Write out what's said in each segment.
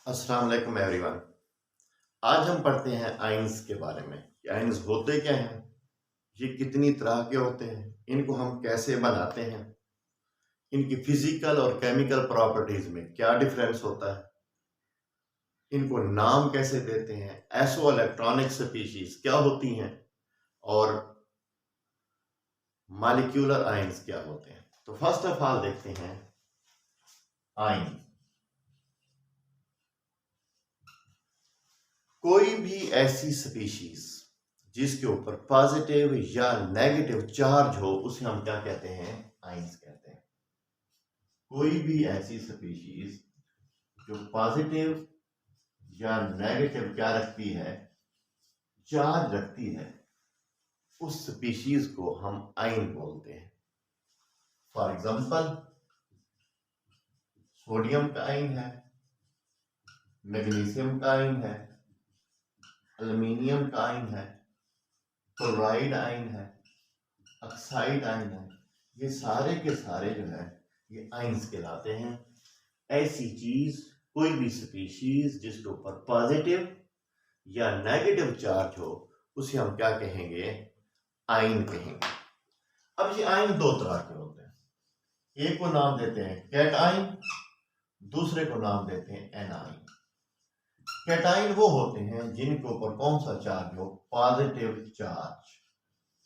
अस्सलाम वालेकुम एवरीवन। आज हम पढ़ते हैं आइंस के बारे में कि आइंस होते क्या हैं, ये कितनी तरह के होते हैं, इनको हम कैसे बनाते हैं, इनकी फिजिकल और केमिकल प्रॉपर्टीज में क्या डिफरेंस होता है, इनको नाम कैसे देते हैं, एसो इलेक्ट्रॉनिक स्पीशीज क्या होती हैं और मॉलिक्यूलर आइंस क्या होते हैं। तो फर्स्ट ऑफ ऑल देखते हैं आइन। कोई भी ऐसी स्पीशीज जिसके ऊपर पॉजिटिव या नेगेटिव चार्ज हो उसे हम क्या कहते हैं, आइंस कहते हैं। कोई भी ऐसी स्पीशीज जो पॉजिटिव या नेगेटिव क्या रखती है, चार्ज रखती है, उस स्पीशीज को हम आइन बोलते हैं। फॉर एग्जांपल सोडियम का आइन है, मैग्नीशियम का आइन है, एल्युमिनियम का आइन है, क्लोराइड आइन है, ऑक्साइड आइन है। ये सारे के सारे जो है ये आइंस कहलाते हैं। ऐसी चीज कोई भी स्पीशीज जिसके ऊपर पॉजिटिव या नेगेटिव चार्ज हो उसे हम क्या कहेंगे, आइन कहेंगे। अब ये आइन दो तरह के होते हैं। एक को नाम देते हैं कैटाइन, दूसरे को नाम देते हैं एनाइन। कैटाइन वो होते हैं जिनके ऊपर कौन सा चार्ज हो, पॉजिटिव चार्ज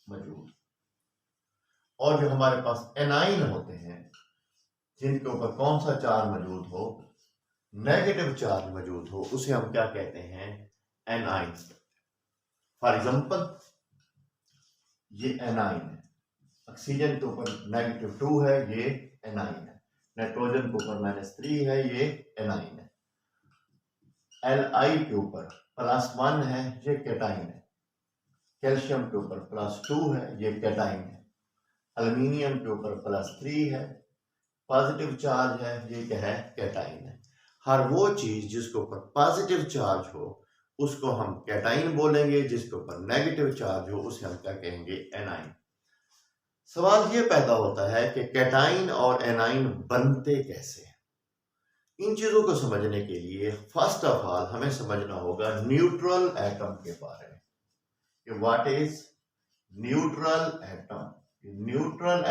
मौजूद। और जो हमारे पास एनाइन होते हैं जिनके ऊपर कौन सा चार्ज मौजूद हो, नेगेटिव चार्ज मौजूद हो, उसे हम क्या कहते हैं, एनाइंस। फॉर एग्जांपल ये एनाइन है, ऑक्सीजन के ऊपर -2 है, ये एनाइन है। नाइट्रोजन के ऊपर -3 है, ये एनाइन है। Li के ऊपर +1 है, ये कैटाइन है। कैल्शियम के ऊपर +2 है, ये कैटाइन है। एल्युमिनियम के ऊपर +3 है, पॉजिटिव चार्ज है, ये क्या है, कैटाइन है। हर वो चीज जिसके ऊपर पॉजिटिव चार्ज हो उसको हम कैटाइन बोलेंगे, जिसके ऊपर नेगेटिव चार्ज हो उसे हम क्या कहेंगे, एनाइन। सवाल ये पैदा होता है कि कैटाइन और एनाइन बनते कैसे हैं। इन चीजों को समझने के लिए फर्स्ट ऑफ ऑल हमें समझना होगा न्यूट्रल एटम के बारे में कि what is neutral atom. Neutral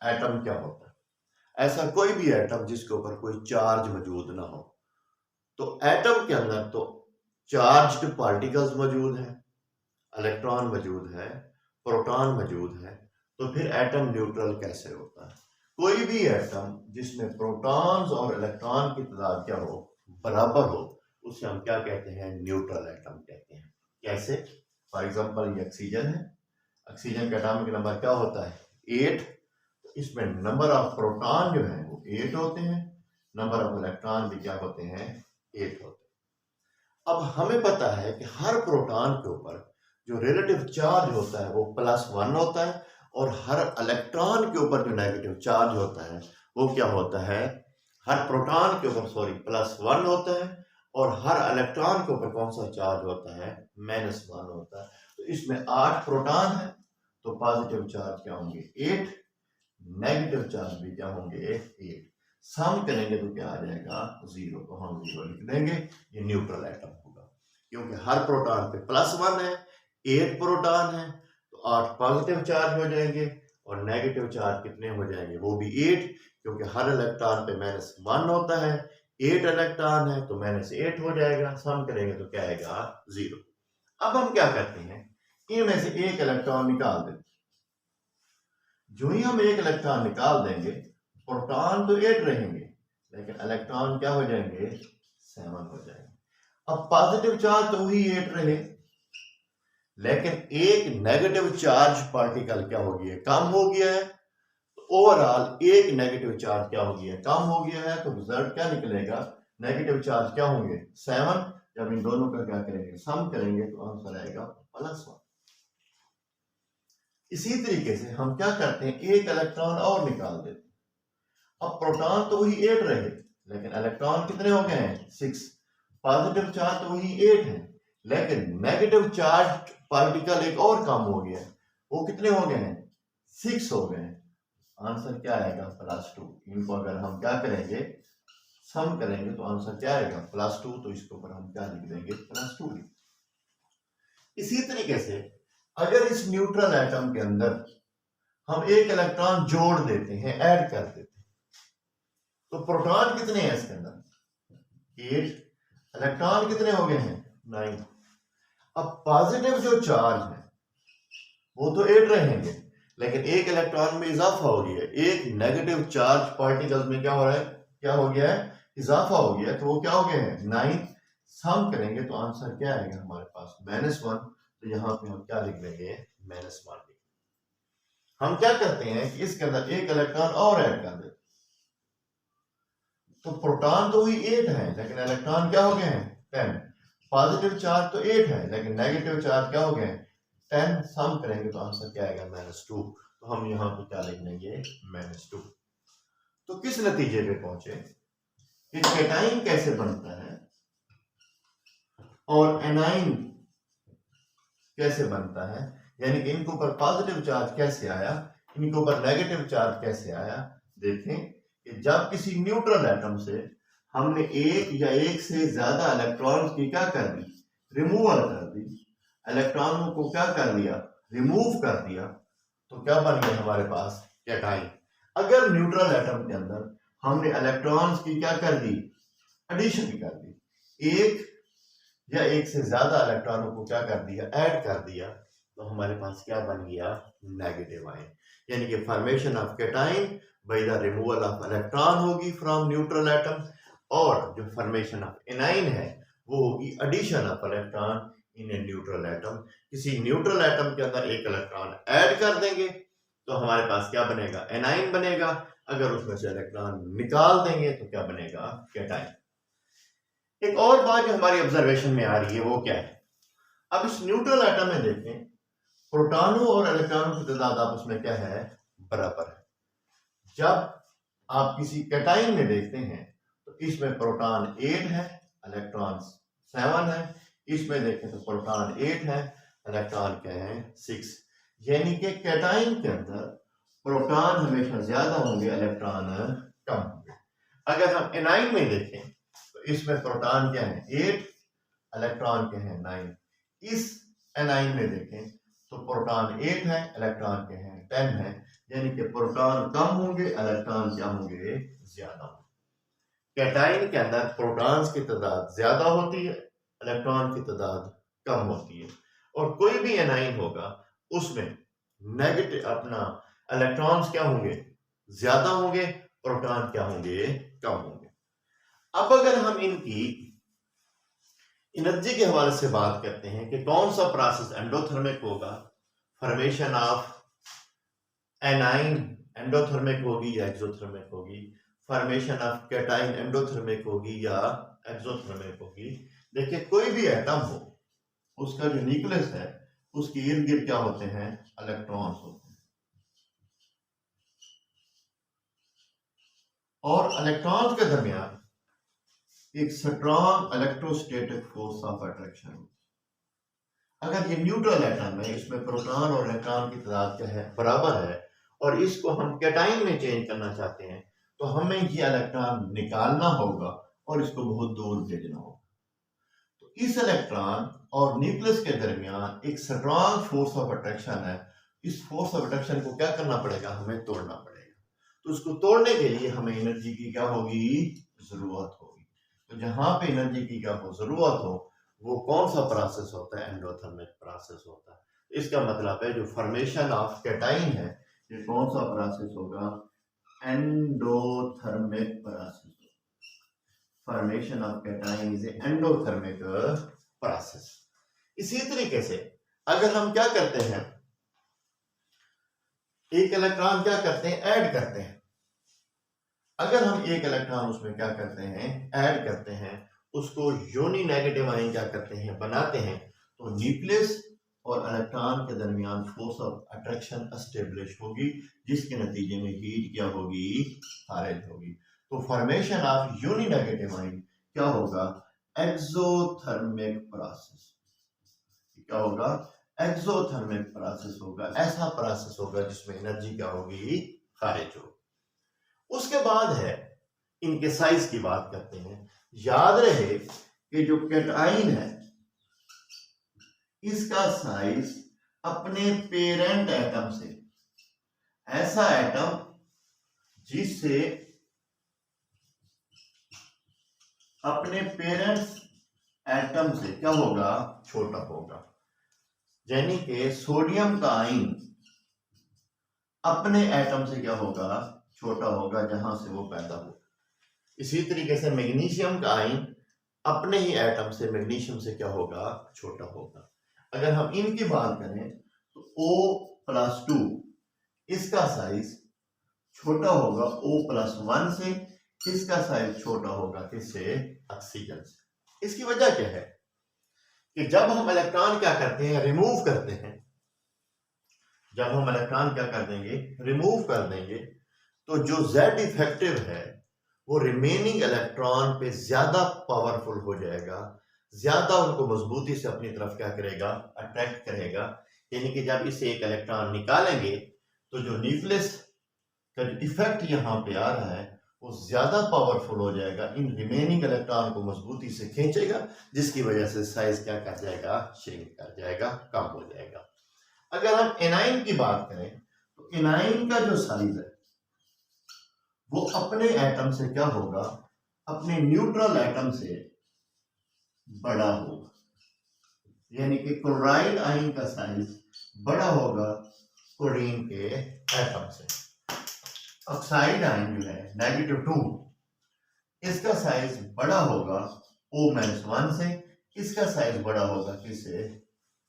atom क्या होता है। ऐसा कोई भी एटम जिसके ऊपर कोई चार्ज मौजूद ना हो। तो एटम के अंदर तो चार्ज्ड पार्टिकल्स मौजूद है, इलेक्ट्रॉन मौजूद है, प्रोटॉन मौजूद है। तो फिर एटम न्यूट्रल कैसे होता है। कोई भी एटम जिसमें प्रोटॉन्स और इलेक्ट्रॉन की तादाद क्या हो, बराबर हो, उसे हम क्या कहते हैं, न्यूट्रल एटम कहते हैं। कैसे, फॉर एग्जांपल ये ऑक्सीजन है, ऑक्सीजन का एटॉमिक नंबर क्या होता है, 8। इसमें नंबर ऑफ प्रोटॉन जो है वो 8 होते हैं, नंबर ऑफ इलेक्ट्रॉन भी क्या होते हैं, 8 होते हैं। अब हमें पता है कि हर प्रोटॉन के ऊपर जो रिलेटिव चार्ज होता है वो +1 होता है, और हर इलेक्ट्रॉन के ऊपर जो नेगेटिव चार्ज होता है वो क्या होता है, हर प्रोटॉन के ऊपर +1 होता है, और हर इलेक्ट्रॉन के ऊपर कौन सा चार्ज होता है, -1 होता है। तो इसमें 8 प्रोटॉन है, तो पॉजिटिव चार्ज क्या होंगे, 8, नेगेटिव चार्ज भी क्या होंगे, 8। सम करेंगे तो क्या आ जाएगा, 0। तो हम 0 लिख देंगे, ये न्यूट्रल एटम होगा। क्योंकि हर प्रोटॉन पे +1 है, 8 प्रोटॉन है, तो 8 पॉजिटिव चार्ज हो जाएंगे, और नेगेटिव चार्ज कितने हो जाएंगे, वो भी 8। क्योंकि हर इलेक्ट्रॉन पे -1 होता है, 8 इलेक्ट्रॉन है तो -8 हो जाएगा। सम करेंगे तो क्या आएगा, 0। अब हम क्या करते हैं, इनमें से एक इलेक्ट्रॉन निकाल देते हैं। जो ही हम एक इलेक्ट्रॉन निकाल देंगे, प्रोटॉन तो 8 रहेंगे, लेकिन इलेक्ट्रॉन क्या हो जाएंगे, 7 हो जाएंगे। अब पॉजिटिव चार्ज तो वही 8 रहे, लेकिन एक नेगेटिव चार्ज पार्टिकल क्या हो गया, कम हो गया है। तो ओवरऑल एक नेगेटिव चार्ज क्या हो गया, कम हो गया है। तो रिजल्ट क्या निकलेगा, नेगेटिव चार्ज क्या होंगे, 7। जब इन दोनों का क्या करेंगे, सम करेंगे, तो आंसर आएगा +1। इसी तरीके से हम क्या करते हैं, एक इलेक्ट्रॉन और निकाल देते हैं। अब प्रोटॉन तो वही 8 रहे, लेकिन इलेक्ट्रॉन कितने हो गए हैं, 6। पॉजिटिव चार्ज तो वही 8 है, लेकिन नेगेटिव चार्ज पार्टिकल एक और कम हो गया, वो कितने हो गए हैं, 6 हो गए हैं। आंसर क्या आएगा, +2। इनको अगर हम क्या करेंगे, सम करेंगे तो आंसर क्या आएगा +2, तो इसके ऊपर हम क्या लिख देंगे +2। इसी तरीके से अगर इस न्यूट्रल एटम के अंदर हम एक इलेक्ट्रॉन जोड़ देते हैं, ऐड कर देते हैं, तो प्रोटॉन कितने हैं इसके अंदर 8, इलेक्ट्रॉन कितने हो गए हैं 9। अब पॉजिटिव जो चार्ज है वो तो 8 रहेंगे, लेकिन एक इलेक्ट्रॉन में इजाफा हो गया, एक नेगेटिव चार्ज पार्टिकल्स में क्या हो रहा है, क्या हो गया है, इजाफा हो गया, तो वो क्या हो गए हैं 9। सम करेंगे तो आंसर क्या आएगा हमारे पास -1, तो यहाँ पे हम क्या लिख देंगे -1। हम क्या करते हैं कि इसके अंदर एक इलेक्ट्रॉन और ऐड कर देते, तो प्रोटॉन तो हुई 8 है, लेकिन इलेक्ट्रॉन क्या हो गए हैं 10। पॉजिटिव चार्ज तो 8 है, लेकिन नेगेटिव चार्ज क्या हो गए 10। सम करेंगे तो आंसर क्या आएगा -2, तो हम यहाँ पे क्या लिख लेंगे -2। तो किस नतीजे पे पहुंचे कि कैटाइन कैसे बनता है और एनाइन कैसे बनता है, यानी कि इनके ऊपर पॉजिटिव चार्ज कैसे आया, इनके ऊपर नेगेटिव चार्ज कैसे आया। देखें कि जब किसी न्यूट्रल एटम से हमने एक या एक से ज्यादा इलेक्ट्रॉन्स की क्या कर दी, रिमूवल कर दी, इलेक्ट्रॉनों को क्या कर दिया, रिमूव कर दिया, तो क्या बन गया हमारे पास कैटाइन। अगर न्यूट्रल एटम के अंदर हमने इलेक्ट्रॉन्स की क्या कर दी, एडिशन कर दी, एक या एक से ज्यादा इलेक्ट्रॉनों को क्या कर दिया, ऐड कर दिया, तो हमारे पास क्या बन गया नेगेटिव आयन। यानी कि formation of cation by the removal of electron होगी फ्रॉम न्यूट्रल एटम, और जो फॉर्मेशन ऑफ एनाइन है वो होगी addition of electron in a neutral atom. किसी न्यूट्रल एटम के अंदर एक इलेक्ट्रॉन ऐड कर देंगे तो हमारे पास क्या बनेगा, एनाइन बनेगा। अगर उसमें से इलेक्ट्रॉन निकाल देंगे तो क्या बनेगा, कैटाइन। एक और बात जो हमारी ऑब्जर्वेशन में आ रही है वो क्या है, अब इस न्यूट्रल एटम में देखें प्रोटॉनों और इलेक्ट्रॉनों की तादाद आपस में क्या है, बराबर है। जब आप किसी कैटाइन में देखते हैं तो इसमें प्रोटॉन 8 है, इलेक्ट्रॉन 7 है, इसमें देखें तो प्रोटॉन 8 है, इलेक्ट्रॉन क्या है 6। यानी कि कैटाइन के अंदर प्रोटॉन हमेशा ज्यादा होंगे, इलेक्ट्रॉन कम होंगे। अगर हम एनाइन में देखें तो इसमें प्रोटॉन क्या है 8, इलेक्ट्रॉन क्या है 9। इस एनाइन में देखें तो प्रोटॉन 8 है, इलेक्ट्रॉन के हैं 10 है, यानी कि प्रोटॉन कम होंगे, इलेक्ट्रॉन क्या होंगे ज्यादा होंगे। कैटाइन के अंदर प्रोटॉन्स की तादाद ज्यादा होती है, इलेक्ट्रॉन की तादाद कम होती है, और कोई भी एनाइन होगा उसमें नेगेटिव अपना इलेक्ट्रॉन्स क्या होंगे ज्यादा होंगे, प्रोटॉन क्या होंगे कम होंगे। अब अगर हम इनकी एनर्जी के हवाले से बात करते हैं कि कौन सा प्रोसेस एंडोथर्मिक होगा, फॉर्मेशन ऑफ एनाइन एंडोथर्मिक होगी या एक्सोथर्मिक होगी, फॉर्मेशन ऑफ कैटाइन एंडोथर्मिक होगी या एक्सोथर्मिक होगी। देखिए कोई भी एटम हो उसका जो न्यूक्लियस है उसके इर्द गिर्द क्या होते हैं, इलेक्ट्रॉन्स होते हैं, और इलेक्ट्रॉन्स के दरमियान एक strong electrostatic force of attraction. अगर ये न्यूट्रल एटम है, इसमें प्रोटॉन और इलेक्ट्रॉन की तादाद क्या है, बराबर है, और इसको हम कैटाइन में चेंज करना चाहते हैं तो हमें ये इलेक्ट्रॉन निकालना होगा और इसको बहुत दूर भेजना होगा। तो इस इलेक्ट्रॉन और न्यूक्लियस के दरमियान एक स्ट्रॉन्ग फोर्स ऑफ अट्रैक्शन है। इस फोर्स ऑफ अट्रैक्शन को क्या करना पड़ेगा, हमें तोड़ना पड़ेगा। तो उसको तोड़ने के लिए हमें एनर्जी की क्या होगी, जरूरत होगी। तो जहां पे एनर्जी की क्या हो, जरूरत हो, वो कौन सा प्रोसेस होता है, एंडोथर्मिक प्रोसेस होता है। इसका मतलब है जो फॉर्मेशन ऑफ कैटाइन है ये कौन सा प्रोसेस होगा, endothermic process. Formation of cation is endothermic process. इसी तरीके से अगर हम क्या करते हैं, एक इलेक्ट्रॉन क्या करते हैं, ऐड करते हैं। अगर हम एक इलेक्ट्रॉन उसमें क्या करते हैं, ऐड करते हैं, उसको यूनी नेगेटिव आयन क्या करते हैं, बनाते हैं, तो न्यूक्लियस और इलेक्ट्रॉन के दरमियान फोर्स ऑफ अट्रैक्शन एस्टेब्लिश होगी, जिसके नतीजे में हीट क्या होगी, खारिज होगी। तो formation of uni negative ion क्या होगा, एक्सोथर्मिक प्रोसेस। क्या होगा, एक्सोथर्मिक प्रोसेस होगा। ऐसा प्रोसेस होगा जिसमें एनर्जी क्या होगी, खारिज होगी। उसके बाद है इनके साइज की बात करते हैं। याद रहे कि जो कैटाइन है इसका साइज अपने पेरेंट एटम से, ऐसा एटम जिससे अपने पेरेंट्स एटम से क्या होगा, छोटा होगा। यानी कि सोडियम का आयन अपने एटम से क्या होगा, छोटा होगा, जहां से वो पैदा हो। इसी तरीके से मैग्नीशियम का आयन अपने ही एटम से, मैग्नीशियम से क्या होगा, छोटा होगा। अगर हम इनकी बात करें तो O+2 इसका साइज छोटा होगा O+1 से, इसका साइज छोटा होगा किससे, ऑक्सीजन से। इसकी वजह क्या है कि जब हम इलेक्ट्रॉन क्या करते हैं, रिमूव करते हैं, जब हम इलेक्ट्रॉन क्या कर देंगे, रिमूव कर देंगे, तो जो Z इफेक्टिव है वो रिमेनिंग इलेक्ट्रॉन पे ज्यादा पावरफुल हो जाएगा, ज्यादा उनको मजबूती से अपनी तरफ क्या करेगा, अट्रैक्ट करेगा। यानी कि जब इसे एक इलेक्ट्रॉन निकालेंगे तो जो न्यूक्लियस का इफेक्ट यहाँ पे आ रहा है वो ज्यादा पावरफुल हो जाएगा, इन रिमेनिंग इलेक्ट्रॉन को मजबूती से खींचेगा, जिसकी वजह से साइज क्या कर जाएगा, श्रिंक कर जाएगा, कम हो जाएगा। अगर हम एनाइन की बात करें तो एनाइन का जो साइज है वो अपने एटम से क्या होगा, अपने न्यूट्रल एटम से बड़ा होगा। यानी कि क्लोराइड आयन का साइज बड़ा होगा क्लोरीन के एटम से। ऑक्साइड आयन जो है -2, इसका साइज बड़ा होगा O-1 से, इसका साइज बड़ा होगा किससे,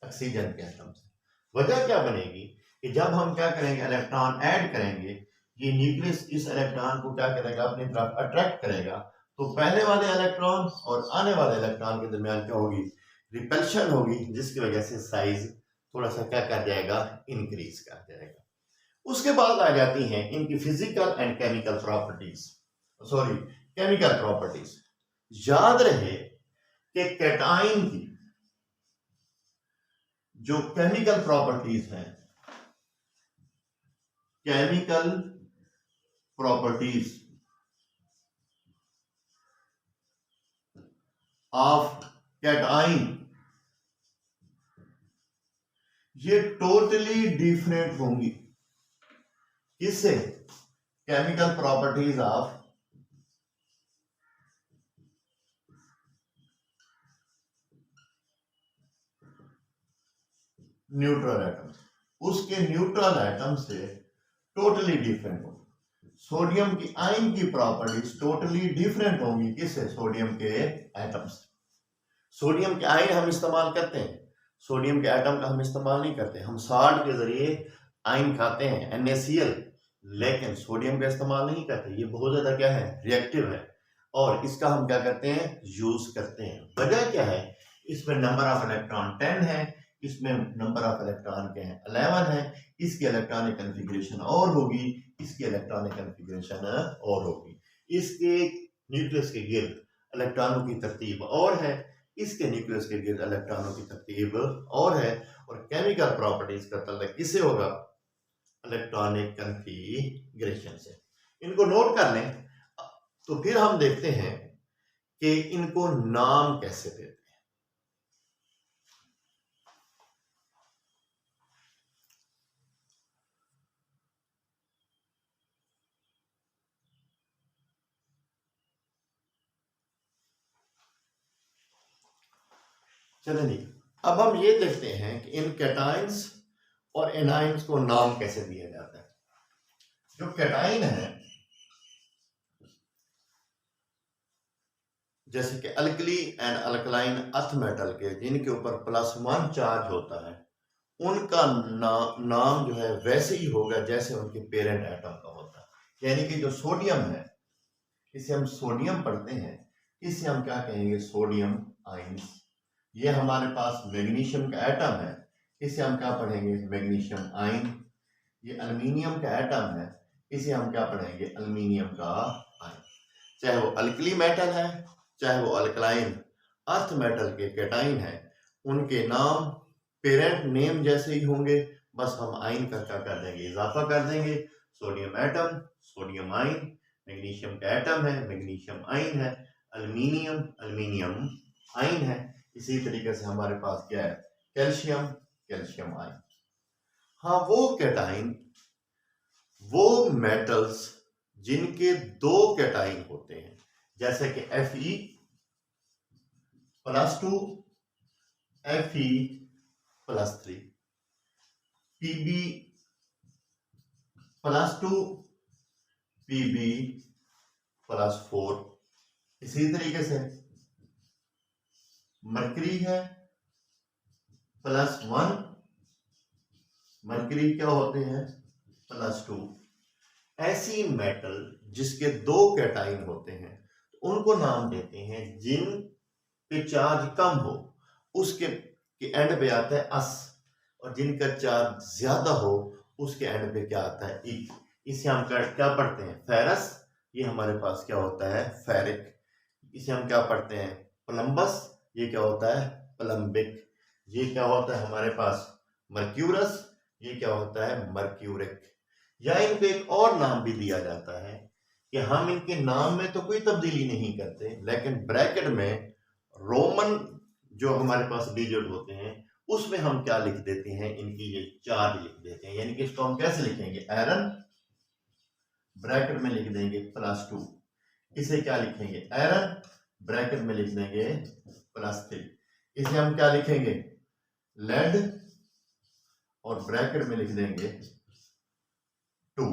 ऑक्सीजन के एटम से। वजह क्या बनेगी कि जब हम क्या करेंगे, इलेक्ट्रॉन ऐड करेंगे, ये न्यूक्लियस इस इलेक्ट्रॉन को क्या करेगा, अपनी तरफ अट्रैक्ट करेगा, तो पहले वाले इलेक्ट्रॉन और आने वाले इलेक्ट्रॉन के दरमियान क्या होगी, रिपल्शन होगी, जिसकी वजह से साइज थोड़ा सा क्या कर जाएगा, इंक्रीज कर जाएगा। उसके बाद आ जाती हैं इनकी physical and chemical properties, sorry chemical properties. याद रहे कि कैटाइन की जो केमिकल प्रॉपर्टीज हैं, केमिकल प्रॉपर्टीज ऑफ कैटाइन, ये टोटली डिफरेंट होंगी। किससे, chemical properties of neutral atom, उसके न्यूट्रल एटम से टोटली डिफरेंट होंगी। सोडियम की आयन की प्रॉपर्टीज टोटली डिफरेंट होंगी, किससे, सोडियम के एटम से। सोडियम के आयन हम इस्तेमाल करते हैं, सोडियम के एटम का हम इस्तेमाल नहीं करते। हम साल्ट के जरिए आयन खाते हैं NaCl, लेकिन सोडियम का इस्तेमाल नहीं करते। ये बहुत ज्यादा क्या है, रिएक्टिव है, और इसका हम क्या करते हैं, यूज करते हैं। वजह क्या है, इसमें नंबर ऑफ इलेक्ट्रॉन 10 है, इसमें नंबर ऑफ इलेक्ट्रॉन के हैं 11 है। इसकी इलेक्ट्रॉनिक कन्फिगरेशन और होगी, इसकी इलेक्ट्रॉनिक कन्फिगरेशन और होगी। इसके न्यूक्लियस के गिर्द इलेक्ट्रॉनों की तरतीब और है, इसके न्यूक्लियस के गिर्द इलेक्ट्रॉनों की तरतीब और है। और केमिकल प्रॉपर्टीज का ताल्लुक किससे होगा, इलेक्ट्रॉनिक कन्फिगरेशन से। इनको नोट कर लें, तो फिर हम देखते हैं कि इनको नाम कैसे देते हैं। चलिए अब हम ये देखते हैं कि इन कैटाइंस और एनाइंस को नाम कैसे दिया जाता है। जो कैटाइन है, जैसे कि alkali and alkaline earth metal के जिनके ऊपर +1 चार्ज होता है, उनका नाम जो है वैसे ही होगा जैसे उनके पेरेंट एटम का होता है। यानी कि जो सोडियम है, इसे हम सोडियम पढ़ते हैं, इसे हम क्या कहेंगे, सोडियम आयंस। ये हमारे पास मैग्नीशियम का एटम है, इसे हम क्या पढ़ेंगे, मैग्नीशियम आयन। ये एल्युमिनियम का एटम है, इसे हम क्या पढ़ेंगे, एल्युमिनियम का आयन। चाहे वो अल्कली मेटल है, चाहे वो अल्कलाइन अर्थ मेटल के कैटाइन है, उनके नाम पेरेंट नेम जैसे ही होंगे, बस हम आयन का क्या कर देंगे, इजाफा कर देंगे। Sodium atom, sodium ion, magnesium का एटम है, मैग्नीशियम आयन है, अल्मीनियम अल्मीनियम आयन है। इसी तरीके से हमारे पास क्या है, कैल्शियम कैल्शियम आयन। हाँ, वो कैटाइन, वो मेटल्स जिनके दो कैटाइन होते हैं, जैसे कि Fe +2 Fe +3, Pb +2 Pb +4। इसी तरीके से मरकरी है +1, मरकरी क्या होते हैं +2। ऐसी मेटल जिसके दो कैटाइन होते हैं उनको नाम देते हैं जिन पे चार्ज कम हो, उसके एंड पे आता है अस, और जिनका चार्ज ज्यादा हो उसके एंड पे क्या आता है ई। इसे हम क्या पढ़ते हैं, फेरस, ये हमारे पास क्या होता है फेरिक। इसे हम क्या पढ़ते हैं प्लम्बस, ये क्या होता है प्लम्बिक। ये क्या होता है हमारे पास मर्क्यूरस, ये क्या होता है मर्क्यूरिक। या इनको एक और नाम भी दिया जाता है कि हम इनके नाम में तो कोई तब्दीली नहीं करते, लेकिन ब्रैकेट में रोमन जो हमारे पास डिजिट होते हैं उसमें हम क्या लिख देते हैं, इनकी ये चार्ज लिख देते हैं। यानी कि इसको हम कैसे लिखेंगे, आयरन ब्रैकेट में लिख देंगे +2, इसे क्या लिखेंगे आयरन ब्रैकेट में लिख देंगे +3। इसे हम क्या लिखेंगे लेड और ब्रैकेट में लिख देंगे 2,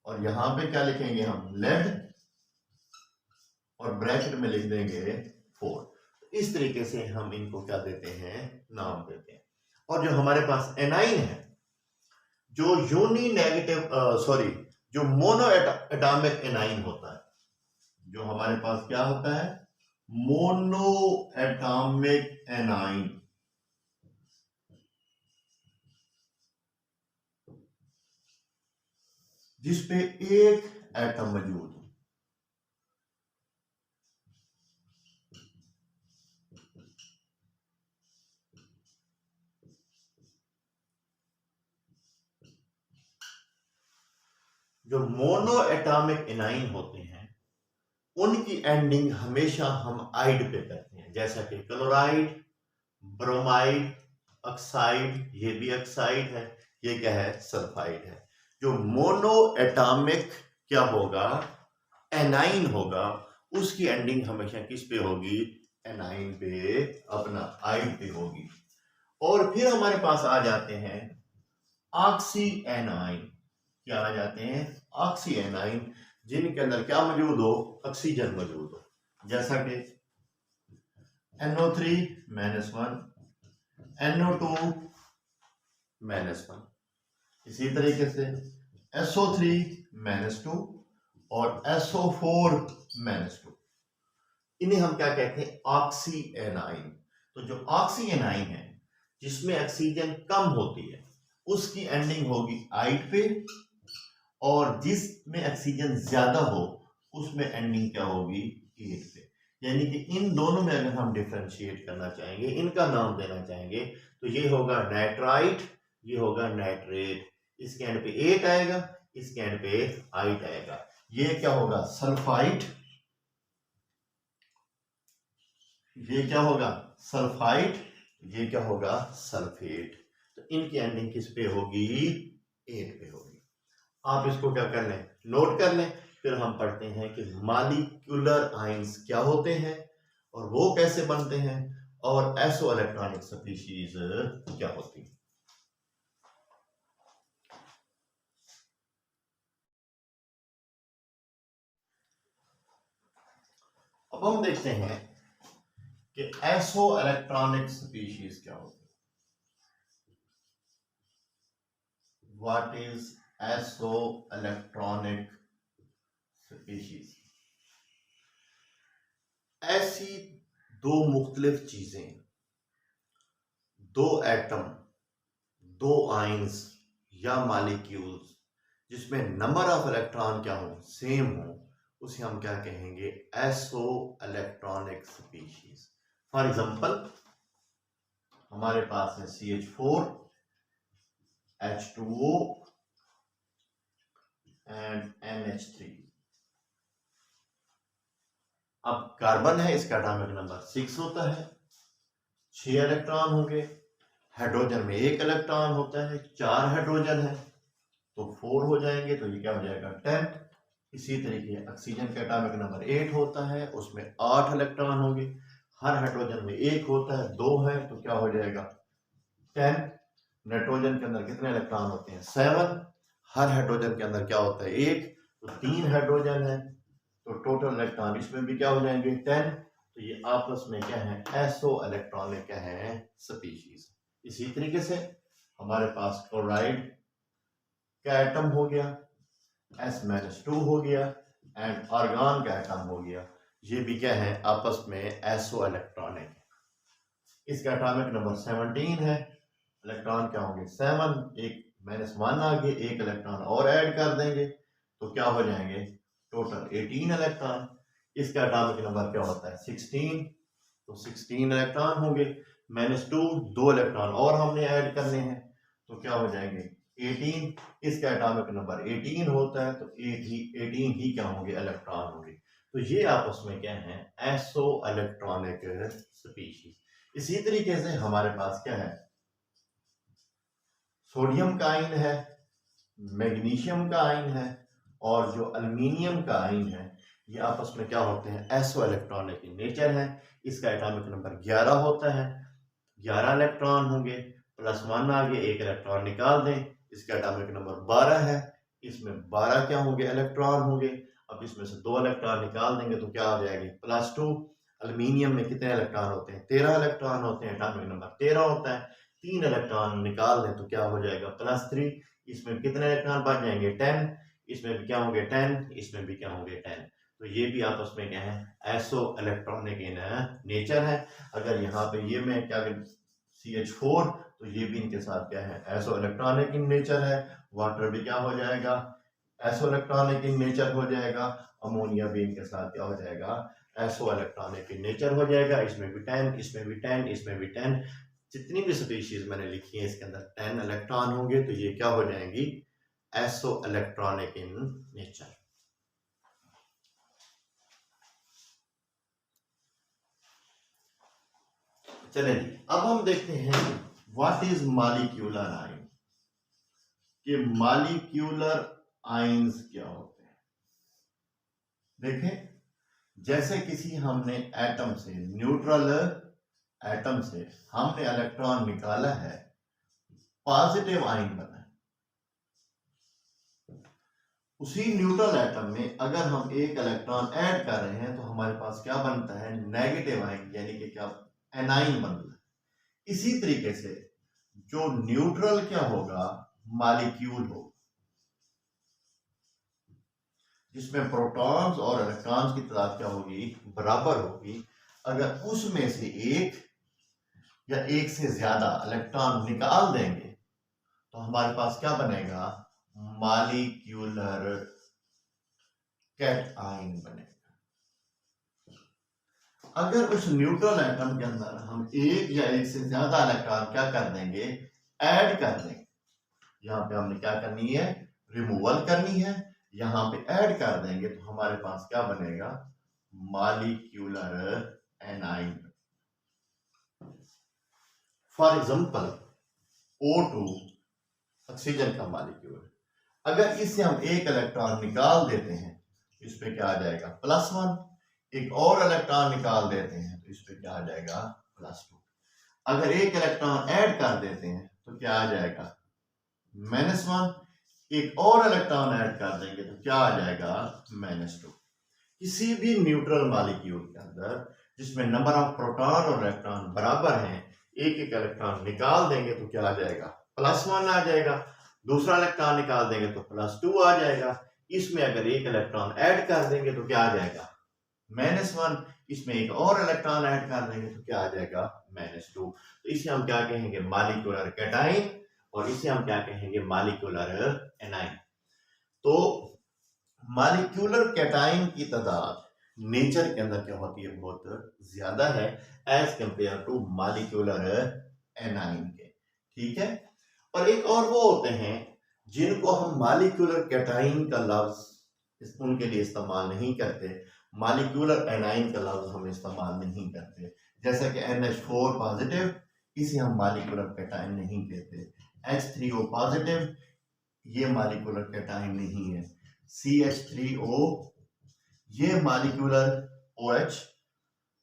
और यहां पे क्या लिखेंगे हम लेड और ब्रैकेट में लिख देंगे 4। इस तरीके से हम इनको क्या देते हैं नाम देते हैं। और जो हमारे पास एनाइन है, जो यूनी नेगेटिव जो मोनो एटॉमिक एनाइन होता है, जो हमारे पास क्या होता है मोनो एटॉमिक एनाइन, जिसपे एक एटम मौजूद हो। जो मोनो एटॉमिक एनाइन होते हैं उनकी एंडिंग हमेशा हम आइड पे करते हैं, जैसा कि क्लोराइड, ब्रोमाइड, ऑक्साइड, ये भी ऑक्साइड है, ये क्या है सल्फाइड है। जो मोनो एटॉमिक क्या होगा एनाइन होगा, उसकी एंडिंग हमेशा किस पे होगी एनाइन पे, अपना आइड पे होगी। और फिर हमारे पास आ जाते हैं ऑक्सी एनाइन, क्या आ जाते हैं ऑक्सी एनाइन, जिनके अंदर क्या मौजूद हो ऑक्सीजन मौजूद हो, जैसा कि NO3 -1, NO2 -1, इसी तरीके से SO3 -2 और SO4 -2। इन्हें हम क्या कहते हैं ऑक्सी एनाइन। तो जो ऑक्सी एनाइन है जिसमें ऑक्सीजन कम होती है उसकी एंडिंग होगी आइड पे, और जिसमें ऑक्सीजन ज्यादा हो उसमें एंडिंग क्या होगी एट पे। यानी कि इन दोनों में अगर हम डिफरेंशिएट करना चाहेंगे, इनका नाम देना चाहेंगे, तो ये होगा नाइट्राइट, ये होगा नाइट्रेट। इसके एंड पे 8 आएगा, इसके एंड पे 8 आएगा। ये क्या होगा सल्फाइट, ये क्या होगा सल्फाइट, ये क्या होगा सल्फेट। तो इनकी एंडिंग किस पे होगी 8 पे होगी। आप इसको क्या कर लें नोट कर लें। फिर हम पढ़ते हैं कि मॉलिक्यूलर आयंस क्या होते हैं और वो कैसे बनते हैं, और एसो इलेक्ट्रॉनिक स्पीशीज क्या होती है। अब हम देखते हैं कि एसो इलेक्ट्रॉनिक स्पीशीज क्या होती है। व्हाट इज एसो इलेक्ट्रॉनिक स्पीशीज? ऐसी दो मुख्तलिफ चीजें, दो एटम, दो आयंस या मॉलिक्यूल्स जिसमें नंबर ऑफ इलेक्ट्रॉन क्या हो सेम हो, उसे हम क्या कहेंगे एसो इलेक्ट्रॉनिक स्पीशीज। फॉर एग्जांपल हमारे पास है CH4 H2O एंड NH3। अब कार्बन है, इसका एटॉमिक नंबर 6 होता है, 6 इलेक्ट्रॉन होंगे। हाइड्रोजन में 1 इलेक्ट्रॉन होता है, 4 हाइड्रोजन है तो 4 हो जाएंगे, तो ये क्या हो जाएगा 10। इसी तरीके ऑक्सीजन का एटॉमिक नंबर 8 होता है, उसमें 8 इलेक्ट्रॉन होंगे। हर हाइड्रोजन में 1 होता है, 2 है तो क्या हो जाएगा 10। नाइट्रोजन के अंदर कितने इलेक्ट्रॉन होते हैं 7। हर हाइड्रोजन के अंदर क्या होता है 1, तो 3 हाइड्रोजन है तो टोटल इलेक्ट्रॉन इसमें भी क्या हो जाएंगे 10। तो ये आपस में क्या है एसो इलेक्ट्रॉनिक क्या है स्पीशीज। इसी तरीके से हमारे पास क्लोराइड का एटम हो गया, S-2 हो गया, एंड आर्गन का एटम हो गया। ये भी क्या है आपस में एसो इलेक्ट्रॉनिक है। इसका एटॉमिक नंबर 17 है, इलेक्ट्रॉन क्या होंगे 7, एक -1 आगे, 1 इलेक्ट्रॉन और ऐड कर देंगे तो क्या हो जाएंगे टोटल 18 इलेक्ट्रॉन। इसका एटॉमिक नंबर क्या होता है 16, तो 16 इलेक्ट्रॉन होंगे। -2, 2 इलेक्ट्रॉन और हमने ऐड करने हैं तो क्या हो जाएंगे 18। इसका एटॉमिक नंबर 18 होता है तो 18 ही क्या होंगे इलेक्ट्रॉन होंगे। तो ये आपस में क्या है एसो इलेक्ट्रॉनिक स्पीशीज। इसी तरीके से हमारे पास क्या है सोडियम का आयन है, मैग्नीशियम का आयन है, और जो अल्मीनियम का आयन है, ये आपस में क्या होते हैं एसो इलेक्ट्रॉनिक इन नेचर है। इसका एटॉमिक नंबर 11 होता है, 11 इलेक्ट्रॉन होंगे, +1 आगे 1 इलेक्ट्रॉन निकाल दें, इसका एटॉमिक नंबर 12 है। इसमें 12 क्या होंगे इलेक्ट्रॉन होंगे। अब इसमें से 2 इलेक्ट्रॉन निकाल देंगे तो क्या आ जाएगी +2। अल्मीनियम में कितने इलेक्ट्रॉन होते हैं 13 इलेक्ट्रॉन होते हैं, एटॉमिक नंबर 13 होता है। 3 इलेक्ट्रॉन निकाल दें तो क्या हो जाएगा +3। इसमें कितने इलेक्ट्रॉन बच जाएंगे 10, इसमें भी क्या होंगे 10, इसमें भी क्या होंगे 10। तो ये भी आपस में क्या है एसो इलेक्ट्रॉनिक इन नेचर है। अगर यहाँ पे ये मैं क्या CH4 तो ये भी इनके साथ क्या है एसो इलेक्ट्रॉनिक इन नेचर है। वाटर भी क्या हो जाएगा एसो इलेक्ट्रॉनिक इन नेचर हो जाएगा। अमोनिया भी इनके साथ क्या हो जाएगा एसो इलेक्ट्रॉनिक इन नेचर हो जाएगा। इसमें भी 10, इसमें भी 10, इसमें भी 10। जितनी भी स्पीशीज मैंने लिखी है इसके अंदर 10 इलेक्ट्रॉन होंगे तो ये क्या हो जाएंगी एसो इलेक्ट्रॉनिक इन नेचर। चलें जी, अब हम देखते हैं व्हाट इज मॉलिक्यूलर आयन, कि मॉलिक्यूलर आयंस क्या होते हैं। देखें, जैसे किसी हमने एटम से न्यूट्रल एटम से हमने इलेक्ट्रॉन निकाला है, पॉजिटिव आयन बना है। उसी न्यूट्रल एटम में अगर हम एक इलेक्ट्रॉन ऐड कर रहे हैं तो हमारे पास क्या बनता है नेगेटिव आयन, यानी कि क्या एनाइन बनता है। इसी तरीके से जो न्यूट्रल क्या होगा मॉलिक्यूल होगा, जिसमें प्रोटॉन्स और इलेक्ट्रॉन्स की तादाद क्या होगी बराबर होगी। अगर उसमें से एक या एक से ज्यादा इलेक्ट्रॉन निकाल देंगे तो हमारे पास क्या बनेगा मॉलिक्यूलर कैटआयन बनेगा। अगर उस न्यूट्रल एटम के अंदर हम एक या एक से ज्यादा इलेक्ट्रॉन क्या कर देंगे ऐड कर देंगे, यहाँ पे हमने क्या करनी है रिमूवल करनी है, यहाँ पे ऐड कर देंगे तो हमारे पास क्या बनेगा molecular A9. For example O2 oxygen का मॉलिक्यूल, अगर इससे हम एक इलेक्ट्रॉन निकाल देते हैं तो इस पे क्या आ जाएगा +1, एक और इलेक्ट्रॉन निकाल देते हैं तो इस पे क्या आ जाएगा +2। अगर एक इलेक्ट्रॉन ऐड कर देते हैं तो क्या आ जाएगा -1, एक और इलेक्ट्रॉन ऐड कर देंगे तो क्या आ जाएगा -2। किसी भी न्यूट्रल मॉलिक्यूल के अंदर जिसमें नंबर ऑफ प्रोटॉन और इलेक्ट्रॉन बराबर हैं, एक एक इलेक्ट्रॉन निकाल देंगे तो क्या आ जाएगा +1 आ जाएगा, दूसरा इलेक्ट्रॉन निकाल देंगे तो +2 आ जाएगा। इसमें अगर एक इलेक्ट्रॉन ऐड कर देंगे तो क्या आ जाएगा -1, इसमें एक और इलेक्ट्रॉन ऐड कर देंगे तो क्या आ जाएगा -2। तो इसे हम क्या कहेंगे मॉलिक्यूलर कैटाइन, और इसे हम क्या कहेंगे मॉलिक्यूलर एनाइन। तो मॉलिक्यूलर कैटाइन की तादाद नेचर के अंदर क्या होती है बहुत ज्यादा है as compare to molecular anion के, ठीक है। और एक और वो होते हैं जिनको हम मॉलिक्यूलर कैटाइन का लफ्ज उनके लिए इस्तेमाल नहीं करते, मालिक्यूलर एनाइन का लफ्ज हम इस्तेमाल नहीं करते। जैसा कि NH4 पॉजिटिव, इसे हम मालिक्यूलर कैटाइन नहीं कहते। H3O पॉजिटिव, ये मालिक्यूलर कैटाइन नहीं है। CH3O, ये मालिक्यूलर OH,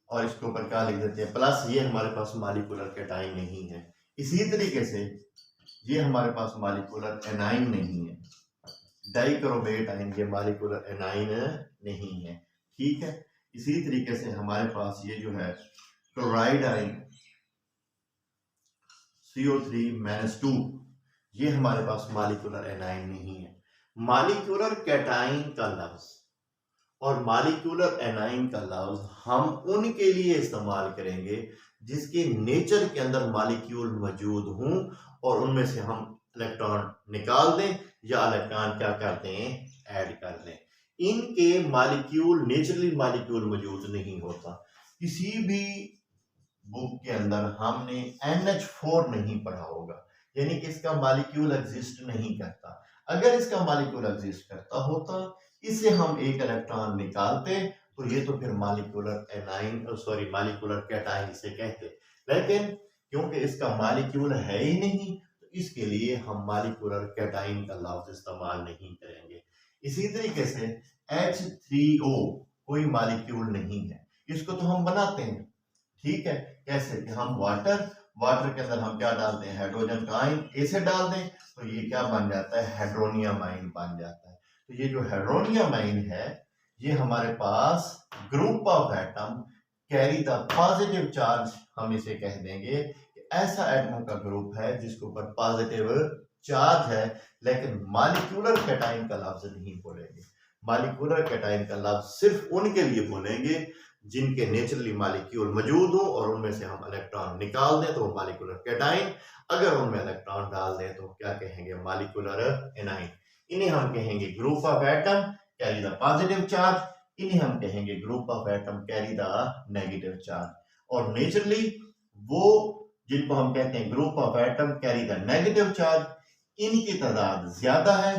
और इसके ऊपर क्या लिख देते हैं प्लस, ये हमारे पास मालिक्यूलर कैटाइन नहीं है। इसी तरीके से ये हमारे पास मालिक्यूलर एनाइन नहीं है। डाइक्रोमेट आयन, ये मालिक्यूलर एनाइन नहीं है, ठीक है। इसी तरीके से हमारे पास ये जो है क्लोराइड आयन CO3-2, ये हमारे पास मालिक्यूलर एनाइन नहीं है। मालिक्यूलर कैटाइन का लफ्ज और मालिक्यूलर एनाइन का लफ्ज हम उनके लिए इस्तेमाल करेंगे जिसके नेचर के अंदर मालिक्यूल मौजूद हों और उनमें से हम इलेक्ट्रॉन निकाल दें या इलेक्ट्रॉन क्या करते हैं, ऐड कर दें। इनके मालिक्यूल, नेचुरली मालिक्यूल मौजूद नहीं होता। किसी भी बुक के अंदर हमने NH4 नहीं पढ़ा होगा, यानी कि इसका मालिक्यूल एग्जिस्ट नहीं करता। अगर इसका मालिक्यूल एग्जिस्ट करता होता, इसे हम एक इलेक्ट्रॉन निकालते तो ये तो फिर molecular A9, sorry molecular cation इसे कहते। लेकिन क्योंकि इसका मालिक्यूल है ही नहीं, तो इसके लिए हम मालिक्यूलर कैटाइन का लफ्ज इस्तेमाल नहीं करेंगे। इसी तरीके से H3O कोई मालिक्यूल नहीं है, इसको तो हम बनाते हैं, ठीक है। कैसे कि हम वाटर के अंदर हम क्या डालते हैं, हाइड्रोजन का आयन, इसे डाल दें तो ये क्या बन जाता है, हाइड्रोनियम आयन बन जाता है। तो ये जो हाइड्रोनियम आयन है, ये हमारे पास group of atom carry the positive charge, हम इसे कह देंगे कि ऐसा एटमों का ग्रुप है जिसके ऊपर पॉजिटिव चार्ज है। लेकिन मालिक्यूलर कैटाइन का लफ्ज नहीं बोलेंगे। मालिक्यूलर कैटाइन का लफ्ज सिर्फ उनके लिए बोलेंगे जिनके नेचुरली मालिक्यूल मौजूद हो और उनमें से हम इलेक्ट्रॉन निकाल दें तो मालिक्यूलर कैटाइन, अगर उनमें इलेक्ट्रॉन डाल दें तो क्या कहेंगे, मालिक्यूलर एनाइन। इन्हें हम कहेंगे group of atom carry the positive charge, इन्हें हम कहेंगे group of atom carry the negative charge. और नेचुरली वो जिनको हम कहते हैं group of atom carry the negative charge, इनकी तादाद ज्यादा है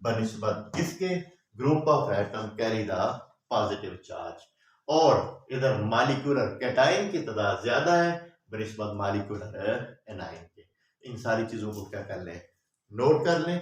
बनिस्बत किसके, group of atom carry the positive charge. और इधर मालिक्यूलर कैटाइन की तादाद ज्यादा है बनिस्बत मालिक्यूलर एनाइन के। इन सारी चीजों को क्या कर लें, नोट कर लें।